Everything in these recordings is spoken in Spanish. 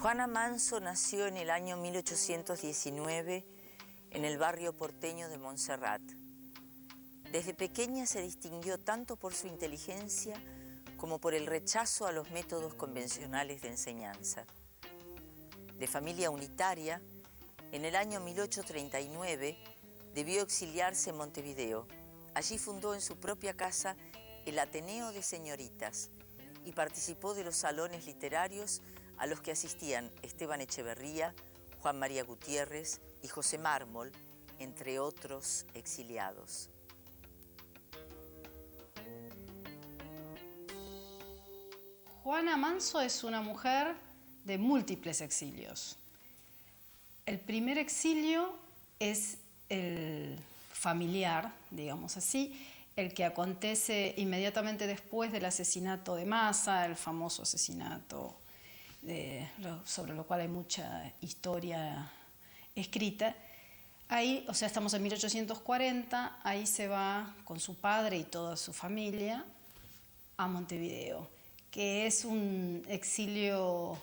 Juana Manso nació en el año 1819 en el barrio porteño de Montserrat. Desde pequeña se distinguió tanto por su inteligencia como por el rechazo a los métodos convencionales de enseñanza. De familia unitaria, en el año 1839 debió exiliarse en Montevideo. Allí fundó en su propia casa el Ateneo de Señoritas y participó de los salones literarios a los que asistían Esteban Echeverría, Juan María Gutiérrez y José Mármol, entre otros exiliados. Juana Manso es una mujer de múltiples exilios. El primer exilio es el familiar, digamos así, el que acontece inmediatamente después del asesinato de Massa, el famoso asesinato sobre lo cual hay mucha historia escrita. Ahí, o sea, estamos en 1840, ahí se va con su padre y toda su familia a Montevideo, que es un exilio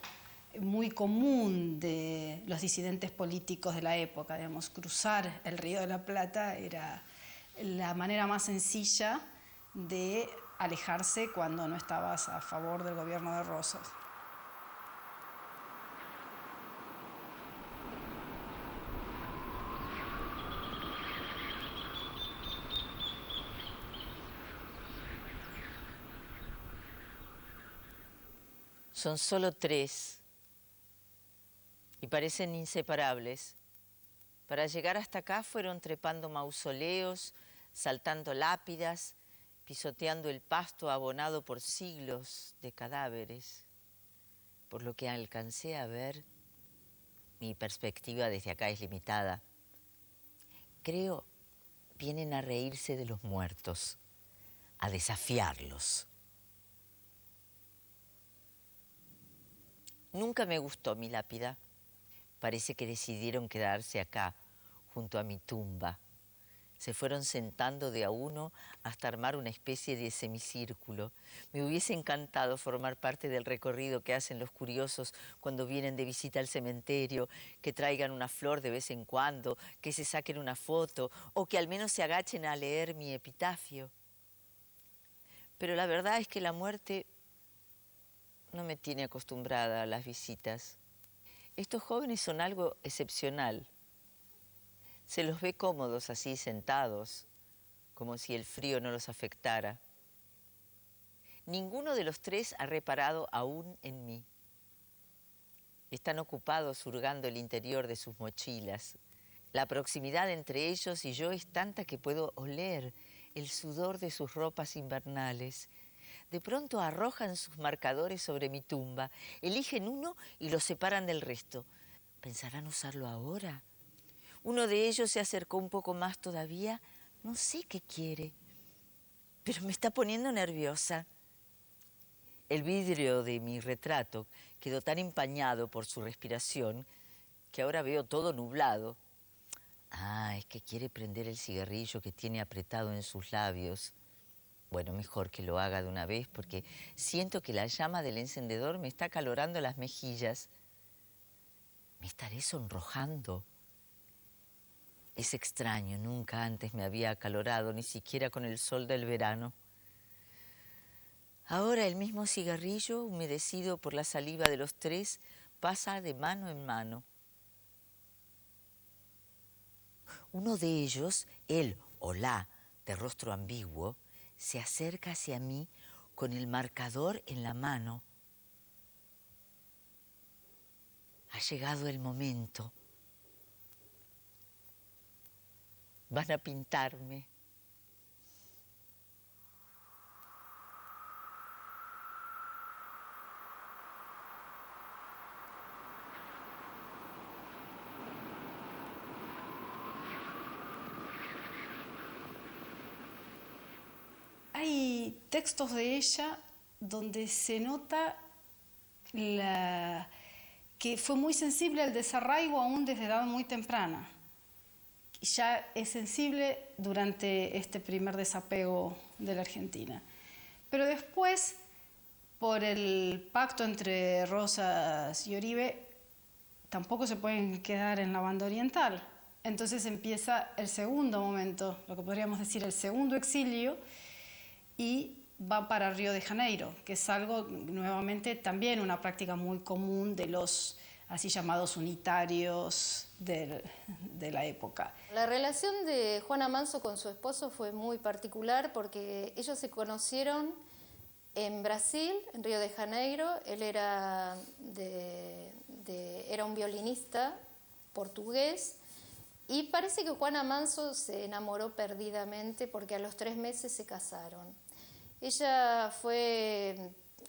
muy común de los disidentes políticos de la época. Digamos, cruzar el Río de la Plata era la manera más sencilla de alejarse cuando no estabas a favor del gobierno de Rosas. Son solo 3 y parecen inseparables. Para llegar hasta acá fueron trepando mausoleos, saltando lápidas, pisoteando el pasto abonado por siglos de cadáveres. Por lo que alcancé a ver, mi perspectiva desde acá es limitada. Creo, vienen a reírse de los muertos, a desafiarlos. Nunca me gustó mi lápida. Parece que decidieron quedarse acá, junto a mi tumba. Se fueron sentando de a uno hasta armar una especie de semicírculo. Me hubiese encantado formar parte del recorrido que hacen los curiosos cuando vienen de visita al cementerio, que traigan una flor de vez en cuando, que se saquen una foto o que al menos se agachen a leer mi epitafio. Pero la verdad es que la muerte no me tiene acostumbrada a las visitas. Estos jóvenes son algo excepcional. Se los ve cómodos así, sentados, como si el frío no los afectara. Ninguno de los 3 ha reparado aún en mí. Están ocupados hurgando el interior de sus mochilas. La proximidad entre ellos y yo es tanta que puedo oler el sudor de sus ropas invernales. De pronto arrojan sus marcadores sobre mi tumba, eligen uno y lo separan del resto. ¿Pensarán usarlo ahora? Uno de ellos se acercó un poco más todavía. No sé qué quiere, pero me está poniendo nerviosa. El vidrio de mi retrato quedó tan empañado por su respiración que ahora veo todo nublado. Ah, es que quiere prender el cigarrillo que tiene apretado en sus labios. Bueno, mejor que lo haga de una vez porque siento que la llama del encendedor me está acalorando las mejillas. Me estaré sonrojando. Es extraño, nunca antes me había acalorado, ni siquiera con el sol del verano. Ahora el mismo cigarrillo, humedecido por la saliva de los 3, pasa de mano en mano. Uno de ellos, él o la, de rostro ambiguo, se acerca hacia mí con el marcador en la mano. Ha llegado el momento. Van a pintarme. Hay textos de ella donde se nota que fue muy sensible al desarraigo aún desde edad muy temprana. Ya es sensible durante este primer desapego de la Argentina. Pero después, por el pacto entre Rosas y Oribe, tampoco se pueden quedar en la banda oriental. Entonces empieza el segundo momento, lo que podríamos decir el segundo exilio, y va para Río de Janeiro, que es algo, nuevamente, también una práctica muy común de los así llamados unitarios de la época. La relación de Juana Manso con su esposo fue muy particular porque ellos se conocieron en Brasil, en Río de Janeiro. Él era un violinista portugués y parece que Juana Manso se enamoró perdidamente porque a los 3 meses se casaron. Ella fue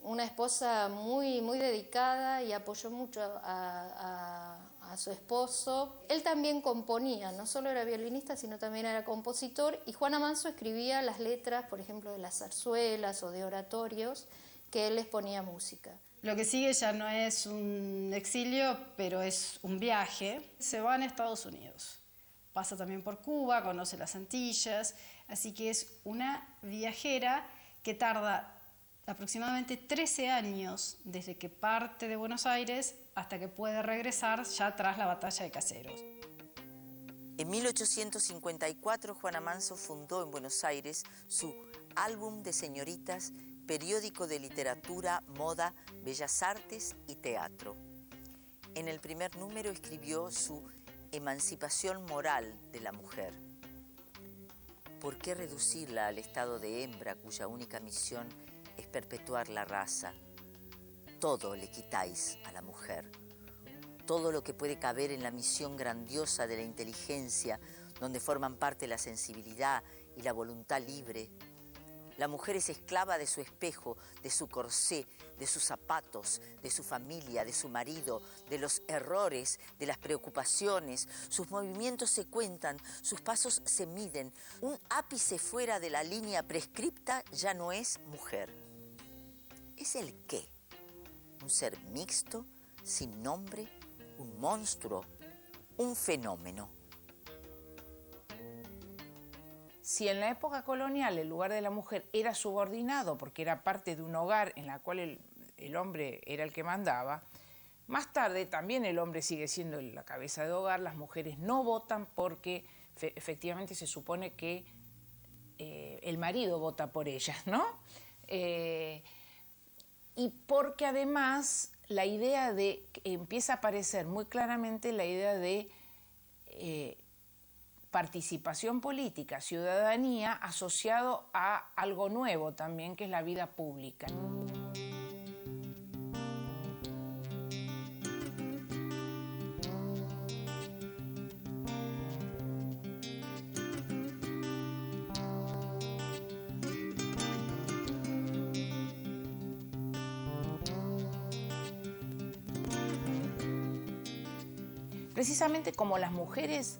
una esposa muy, muy dedicada y apoyó mucho a su esposo. Él también componía, no solo era violinista, sino también era compositor, y Juana Manso escribía las letras, por ejemplo, de las zarzuelas o de oratorios, que él les ponía música. Lo que sigue ya no es un exilio, pero es un viaje. Se va a Estados Unidos. Pasa también por Cuba, conoce las Antillas, así que es una viajera que tarda aproximadamente 13 años desde que parte de Buenos Aires hasta que puede regresar ya tras la batalla de Caseros. En 1854, Juana Manso fundó en Buenos Aires su Álbum de Señoritas, periódico de literatura, moda, bellas artes y teatro. En el primer número escribió su Emancipación moral de la mujer. ¿Por qué reducirla al estado de hembra cuya única misión es perpetuar la raza? Todo le quitáis a la mujer. Todo lo que puede caber en la misión grandiosa de la inteligencia, donde forman parte la sensibilidad y la voluntad libre. La mujer es esclava de su espejo, de su corsé, de sus zapatos, de su familia, de su marido, de los errores, de las preocupaciones. Sus movimientos se cuentan, sus pasos se miden. Un ápice fuera de la línea prescripta ya no es mujer. ¿Es el qué? ¿Un ser mixto, sin nombre, un monstruo, un fenómeno? Si en la época colonial el lugar de la mujer era subordinado porque era parte de un hogar en la cual el hombre era el que mandaba, más tarde también el hombre sigue siendo la cabeza de hogar, las mujeres no votan porque efectivamente se supone que el marido vota por ellas, ¿no? Y porque además la idea de, empieza a aparecer muy claramente la idea de participación política, ciudadanía, asociado a algo nuevo también, que es la vida pública. Precisamente como las mujeres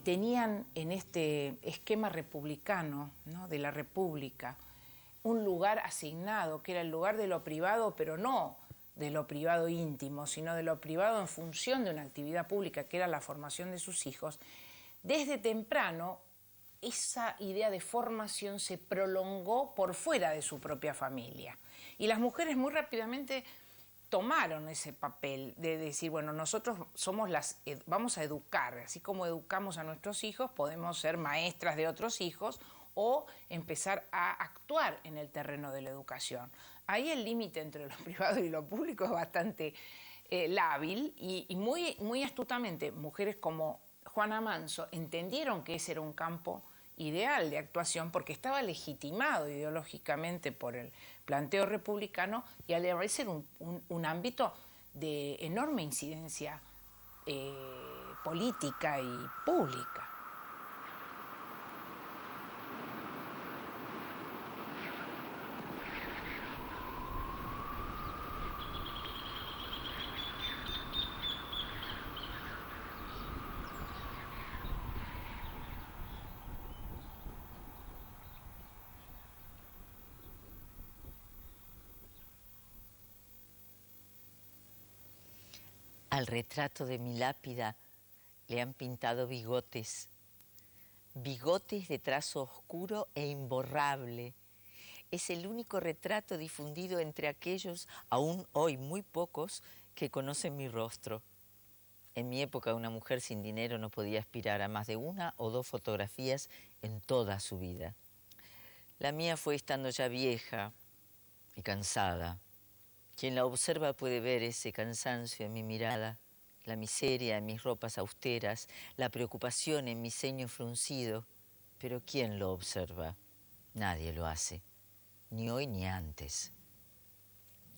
tenían en este esquema republicano, ¿no?, de la República, un lugar asignado, que era el lugar de lo privado, pero no de lo privado íntimo, sino de lo privado en función de una actividad pública, que era la formación de sus hijos. Desde temprano, esa idea de formación se prolongó por fuera de su propia familia. Y las mujeres muy rápidamente tomaron ese papel de decir, bueno, nosotros somos vamos a educar, así como educamos a nuestros hijos, podemos ser maestras de otros hijos o empezar a actuar en el terreno de la educación. Ahí el límite entre lo privado y lo público es bastante lábil y muy, muy astutamente mujeres como Juana Manso entendieron que ese era un campo ideal de actuación porque estaba legitimado ideológicamente por el planteo republicano y al ser un ámbito de enorme incidencia política y pública. Al retrato de mi lápida le han pintado bigotes, bigotes de trazo oscuro e imborrable, es el único retrato difundido entre aquellos, aún hoy muy pocos, que conocen mi rostro. En mi época, una mujer sin dinero no podía aspirar a más de 1 o 2 fotografías en toda su vida. La mía fue estando ya vieja y cansada. Quien la observa puede ver ese cansancio en mi mirada, la miseria en mis ropas austeras, la preocupación en mi ceño fruncido. Pero ¿quién lo observa? Nadie lo hace, ni hoy ni antes.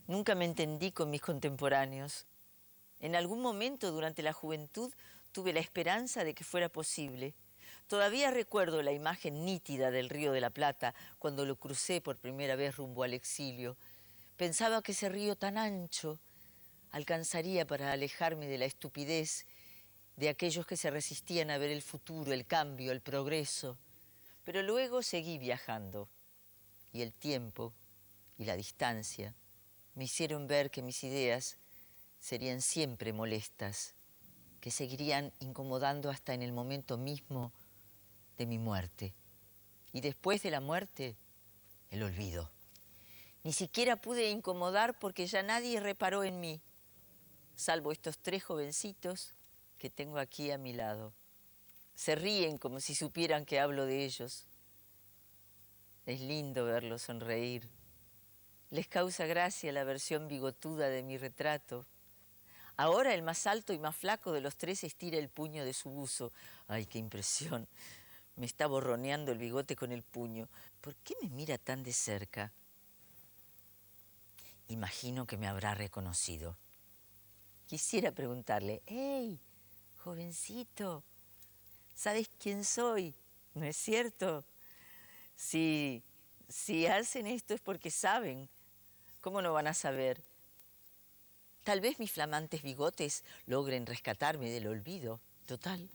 Nunca me entendí con mis contemporáneos. En algún momento durante la juventud tuve la esperanza de que fuera posible. Todavía recuerdo la imagen nítida del Río de la Plata cuando lo crucé por primera vez rumbo al exilio. Pensaba que ese río tan ancho alcanzaría para alejarme de la estupidez de aquellos que se resistían a ver el futuro, el cambio, el progreso. Pero luego seguí viajando y el tiempo y la distancia me hicieron ver que mis ideas serían siempre molestas, que seguirían incomodando hasta en el momento mismo de mi muerte. Y después de la muerte, el olvido. Ni siquiera pude incomodar porque ya nadie reparó en mí, salvo estos 3 jovencitos que tengo aquí a mi lado. Se ríen como si supieran que hablo de ellos. Es lindo verlos sonreír. Les causa gracia la versión bigotuda de mi retrato. Ahora el más alto y más flaco de los 3 estira el puño de su buzo. ¡Ay, qué impresión! Me está borroneando el bigote con el puño. ¿Por qué me mira tan de cerca? Imagino que me habrá reconocido. Quisiera preguntarle, ¡hey, jovencito! ¿Sabes quién soy? ¿No es cierto? Si hacen esto es porque saben. ¿Cómo no van a saber? Tal vez mis flamantes bigotes logren rescatarme del olvido. Total,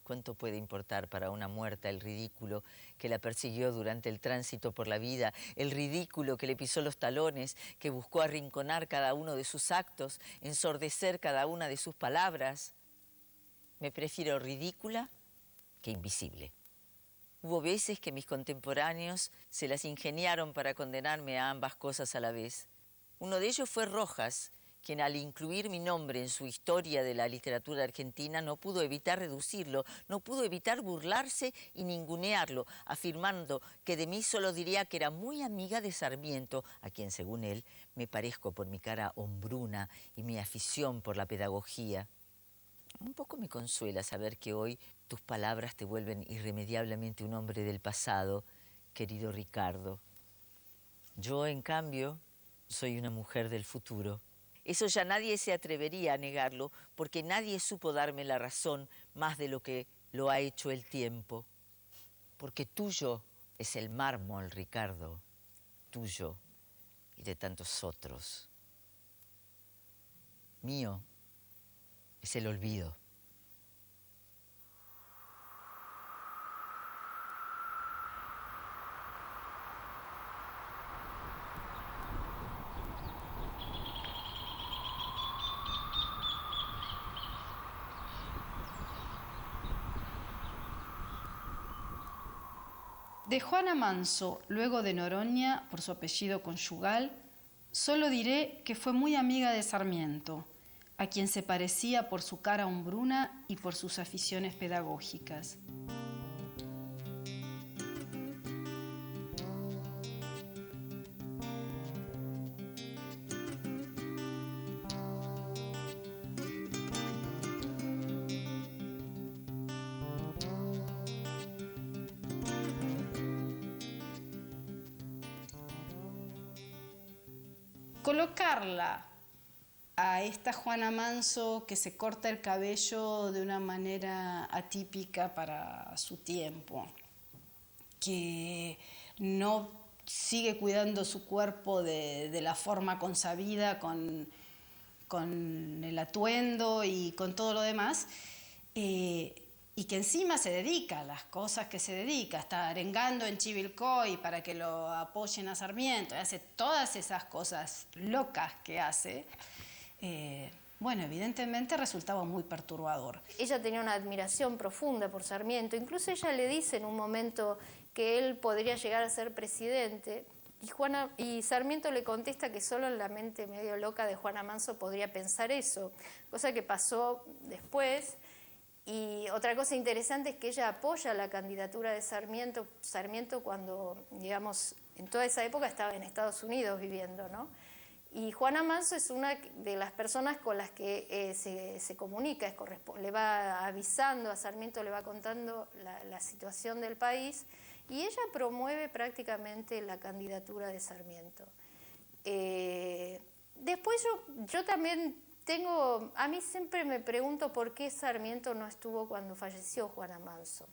¿cuánto puede importar para una muerta el ridículo que la persiguió durante el tránsito por la vida? El ridículo que le pisó los talones, que buscó arrinconar cada uno de sus actos, ensordecer cada una de sus palabras. Me prefiero ridícula que invisible. Hubo veces que mis contemporáneos se las ingeniaron para condenarme a ambas cosas a la vez. Uno de ellos fue Rojas, quien al incluir mi nombre en su historia de la literatura argentina no pudo evitar reducirlo, no pudo evitar burlarse y ningunearlo, afirmando que de mí solo diría que era muy amiga de Sarmiento, a quien según él me parezco por mi cara hombruna y mi afición por la pedagogía. Un poco me consuela saber que hoy tus palabras te vuelven irremediablemente un hombre del pasado, querido Ricardo. Yo, en cambio, soy una mujer del futuro. Eso ya nadie se atrevería a negarlo, porque nadie supo darme la razón más de lo que lo ha hecho el tiempo. Porque tuyo es el mármol, Ricardo, tuyo y de tantos otros. Mío es el olvido. De Juana Manso, luego de Noroña, por su apellido conyugal, solo diré que fue muy amiga de Sarmiento, a quien se parecía por su cara hombruna y por sus aficiones pedagógicas. Colocarla a esta Juana Manso que se corta el cabello de una manera atípica para su tiempo, que no sigue cuidando su cuerpo de la forma consabida con el atuendo y con todo lo demás, y que encima se dedica a las cosas que se dedica, está arengando en Chivilcoy para que lo apoyen a Sarmiento, y hace todas esas cosas locas que hace, bueno, evidentemente resultaba muy perturbador. Ella tenía una admiración profunda por Sarmiento, incluso ella le dice en un momento que él podría llegar a ser presidente, Y Sarmiento le contesta que solo en la mente medio loca de Juana Manso podría pensar eso, cosa que pasó después. Y otra cosa interesante es que ella apoya la candidatura de Sarmiento. Sarmiento cuando, digamos, en toda esa época estaba en Estados Unidos viviendo, ¿no? Y Juana Manso es una de las personas con las que se comunica, le va avisando a Sarmiento, le va contando la situación del país, y ella promueve prácticamente la candidatura de Sarmiento. Después yo también a mí siempre me pregunto por qué Sarmiento no estuvo cuando falleció Juana Manso.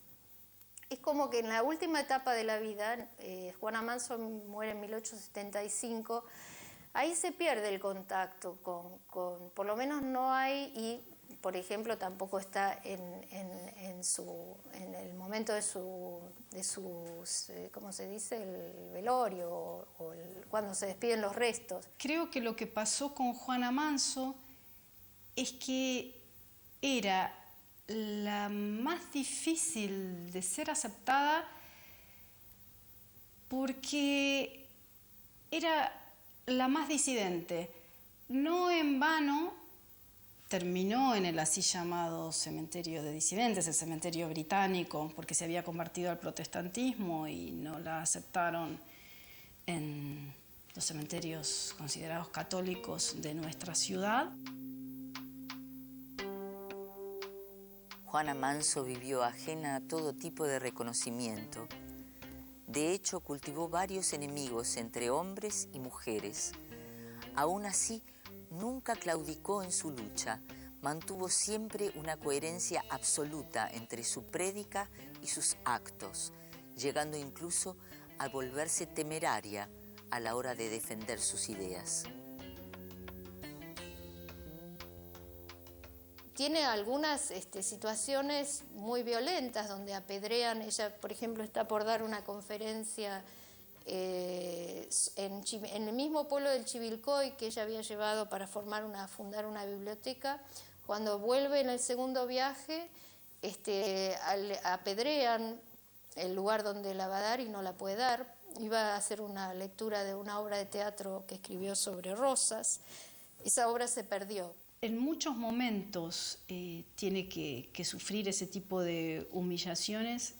Es como que en la última etapa de la vida, Juana Manso muere en 1875, ahí se pierde el contacto por lo menos no hay, y por ejemplo tampoco está en el momento de sus ¿cómo se dice? El velorio o cuando se despiden los restos. Creo que lo que pasó con Juana Manso es que era la más difícil de ser aceptada porque era la más disidente. No en vano terminó en el así llamado cementerio de disidentes, el cementerio británico, porque se había convertido al protestantismo y no la aceptaron en los cementerios considerados católicos de nuestra ciudad. Juana Manso vivió ajena a todo tipo de reconocimiento. De hecho, cultivó varios enemigos entre hombres y mujeres. Aún así, nunca claudicó en su lucha. Mantuvo siempre una coherencia absoluta entre su prédica y sus actos, llegando incluso a volverse temeraria a la hora de defender sus ideas. Tiene algunas situaciones muy violentas donde apedrean. Ella, por ejemplo, está por dar una conferencia en el mismo pueblo del Chivilcoy que ella había llevado para fundar una biblioteca. Cuando vuelve en el segundo viaje, apedrean el lugar donde la va a dar y no la puede dar. Iba a hacer una lectura de una obra de teatro que escribió sobre rosas. Esa obra se perdió. En muchos momentos tiene que sufrir ese tipo de humillaciones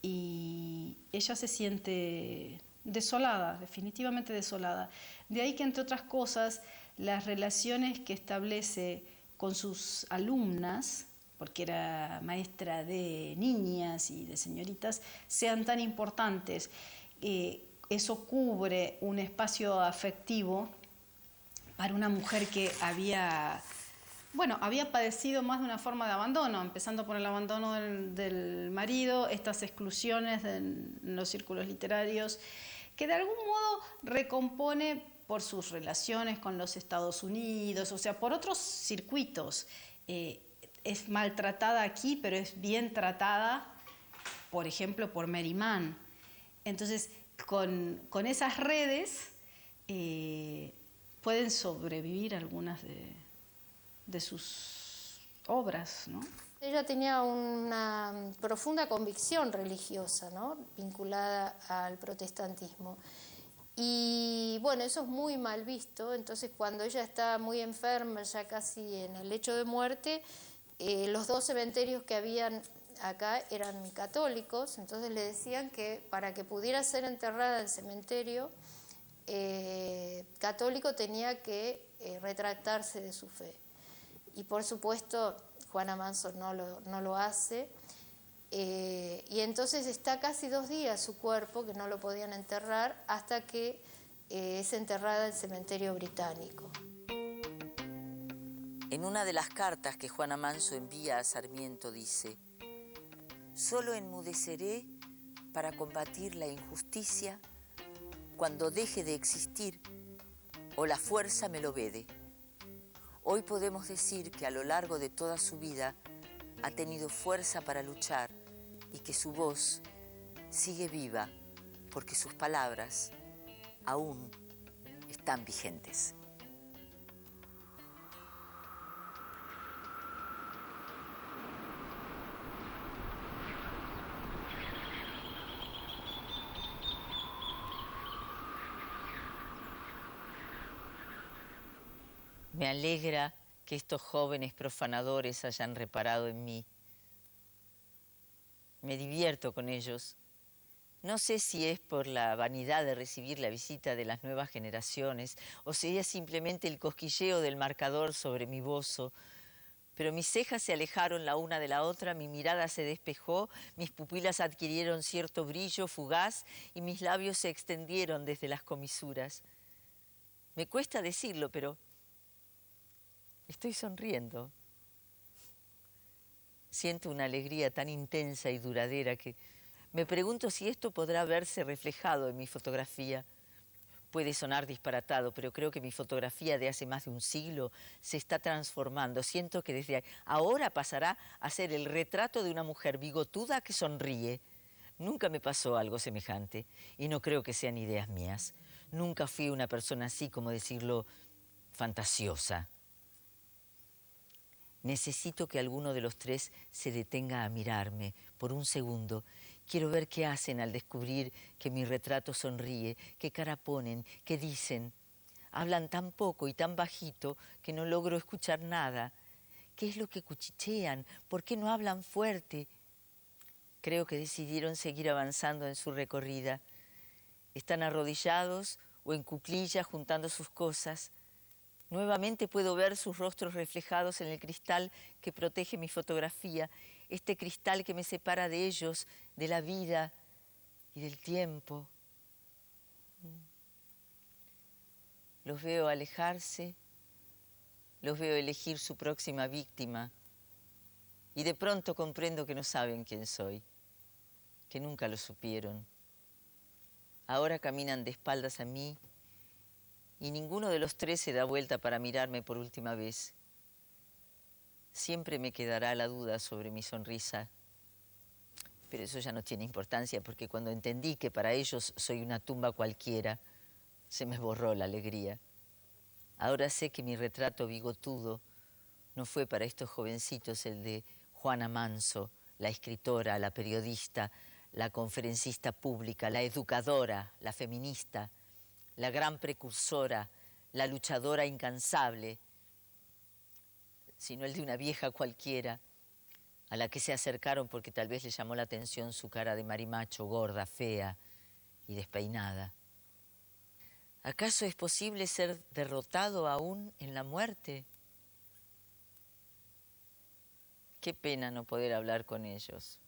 y ella se siente desolada, definitivamente desolada. De ahí que, entre otras cosas, las relaciones que establece con sus alumnas, porque era maestra de niñas y de señoritas, sean tan importantes. Eso cubre un espacio afectivo para una mujer que había padecido más de una forma de abandono, empezando por el abandono del marido, estas exclusiones en los círculos literarios, que de algún modo recompone por sus relaciones con los Estados Unidos, o sea, por otros circuitos. Es maltratada aquí, pero es bien tratada, por ejemplo, por Mary Mann. Entonces, con esas redes pueden sobrevivir algunas de sus obras, ¿no? Ella tenía una profunda convicción religiosa, ¿no?, vinculada al protestantismo. Y bueno, eso es muy mal visto. Entonces, cuando ella está muy enferma, ya casi en el lecho de muerte, los dos cementerios que habían acá eran católicos, entonces le decían que para que pudiera ser enterrada en el cementerio católico tenía que retractarse de su fe. Y por supuesto Juana Manso no lo hace, y entonces está casi 2 días su cuerpo, que no lo podían enterrar, hasta que es enterrada en el cementerio británico. En una de las cartas que Juana Manso envía a Sarmiento dice: «Solo enmudeceré para combatir la injusticia cuando deje de existir o la fuerza me lo vede. Hoy podemos decir que a lo largo de toda su vida ha tenido fuerza para luchar y que su voz sigue viva porque sus palabras aún están vigentes». Me alegra que estos jóvenes profanadores hayan reparado en mí. Me divierto con ellos. No sé si es por la vanidad de recibir la visita de las nuevas generaciones o si es simplemente el cosquilleo del marcador sobre mi bozo, pero mis cejas se alejaron la una de la otra, mi mirada se despejó, mis pupilas adquirieron cierto brillo fugaz y mis labios se extendieron desde las comisuras. Me cuesta decirlo, pero estoy sonriendo. Siento una alegría tan intensa y duradera que me pregunto si esto podrá verse reflejado en mi fotografía. Puede sonar disparatado, pero creo que mi fotografía de hace más de un siglo se está transformando. Siento que desde ahora pasará a ser el retrato de una mujer bigotuda que sonríe. Nunca me pasó algo semejante y no creo que sean ideas mías. Nunca fui una persona así, como decirlo, fantasiosa. Necesito que alguno de los tres se detenga a mirarme por un segundo. Quiero ver qué hacen al descubrir que mi retrato sonríe, qué cara ponen, qué dicen. Hablan tan poco y tan bajito que no logro escuchar nada. ¿Qué es lo que cuchichean? ¿Por qué no hablan fuerte? Creo que decidieron seguir avanzando en su recorrida. Están arrodillados o en cuclillas juntando sus cosas. Nuevamente puedo ver sus rostros reflejados en el cristal que protege mi fotografía, este cristal que me separa de ellos, de la vida y del tiempo. Los veo alejarse, los veo elegir su próxima víctima y de pronto comprendo que no saben quién soy, que nunca lo supieron. Ahora caminan de espaldas a mí y ninguno de los tres se da vuelta para mirarme por última vez. Siempre me quedará la duda sobre mi sonrisa, pero eso ya no tiene importancia porque cuando entendí que para ellos soy una tumba cualquiera, se me borró la alegría. Ahora sé que mi retrato bigotudo no fue para estos jovencitos el de Juana Manso, la escritora, la periodista, la conferencista pública, la educadora, la feminista, la gran precursora, la luchadora incansable, sino el de una vieja cualquiera, a la que se acercaron porque tal vez le llamó la atención su cara de marimacho, gorda, fea y despeinada. ¿Acaso es posible ser derrotado aún en la muerte? Qué pena no poder hablar con ellos,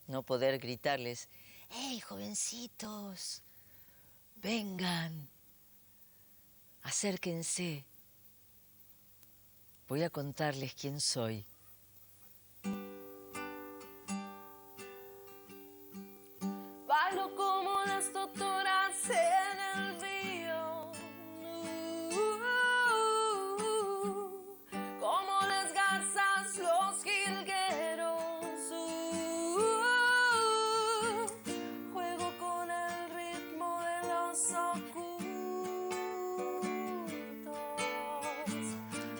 no poder gritarles, ¡hey, jovencitos! Vengan, acérquense. Voy a contarles quién soy. Bailo como las doctoras en el río, como las garzas, los jilgueros, juego con el ritmo de los ocultos,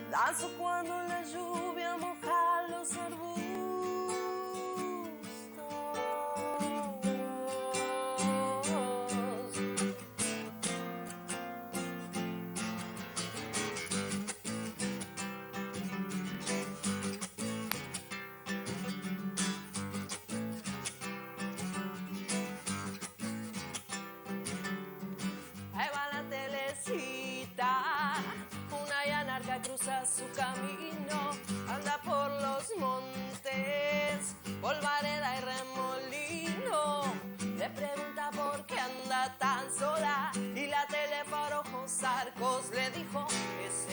danzo cuando la lluvia moja los arbustos. Ahí va la telecita, una llanarca cruza su camino, anda por los montes, polvareda y remolino. Le pregunta por qué anda tan sola y la tele por ojos arcos le dijo, ese